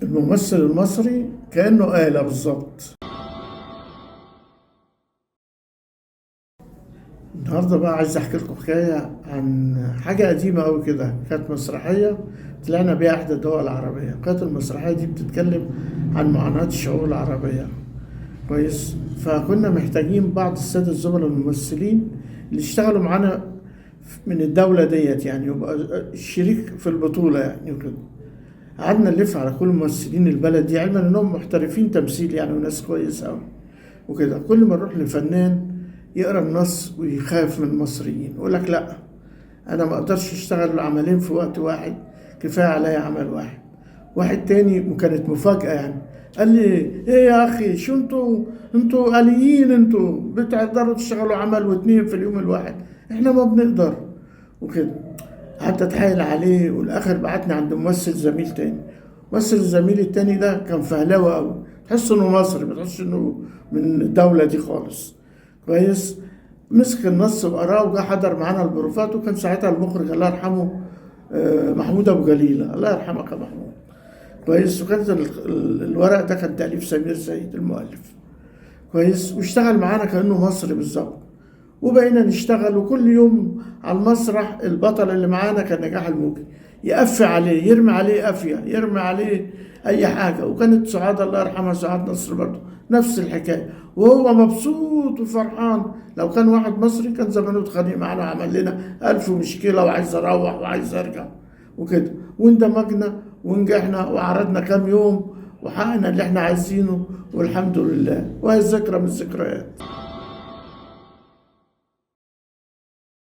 الممثل المصري كأنه آلة بالظبط. النهارده بقى عايز احكي لكم حكايه عن حاجه قديمه قوي كده، كانت مسرحيه طلعنا بيها احدى الدول العربيه. كانت المسرحيه دي بتتكلم عن معاناه الشعوب العربيه. كويس. فكنا محتاجين بعض الساده الزملاء الممثلين اللي اشتغلوا معانا من الدوله ديت، يعني يبقى شريك في البطوله يعني وكده. قعدنا نلف على كل ممثلين البلد دي، علما انهم محترفين تمثيل يعني وناس كويس قوي وكده. كل ما نروح لفنان يقرا النص ويخاف من المصريين، يقول لك لا، انا ما اقدرش اشتغل العملين في وقت واحد، كفايه عليا عمل واحد. واحد تاني وكانت مفاجاه يعني، قال لي ايه يا اخي، شو انتوا آليين، انتوا بتقدروا تشتغلوا عمل واتنين في اليوم الواحد، احنا ما بنقدر وكده. قعدت اتحايل عليه، والاخر بعتني عند ممثل زميل تاني. ممثل الزميل التاني ده كان فهلاوي قوي، تحس انه مصري، ما تحسش انه من الدوله دي خالص. كويس. مسك النص وقراه وجا حضر معانا البروفات، وكان ساعتها المخرج الله يرحمه محمود ابو جليله، الله يرحمك يا محمود. كويس. وكانت الورق ده كان تأليف سمير سيد المؤلف. كويس. واشتغل معانا كأنه مصري بالظبط. وبقينا نشتغل، وكل يوم على المسرح البطل اللي معانا كان نجاح الموجي يقفي عليه، يرمي عليه قافية، يرمي عليه أي حاجة. وكانت سعاد الله يرحمها، سعاد نصر برضه نفس الحكاية، وهو مبسوط وفرحان. لو كان واحد مصري كان زمانه اتخانق معانا وعمل لنا ألف مشكلة، وعايز أروح وعايز أرجع وكده. واندمجنا ونجحنا وعرضنا كام يوم وحققنا اللي احنا عايزينه، والحمد لله. وهي الذكرى من الذكريات.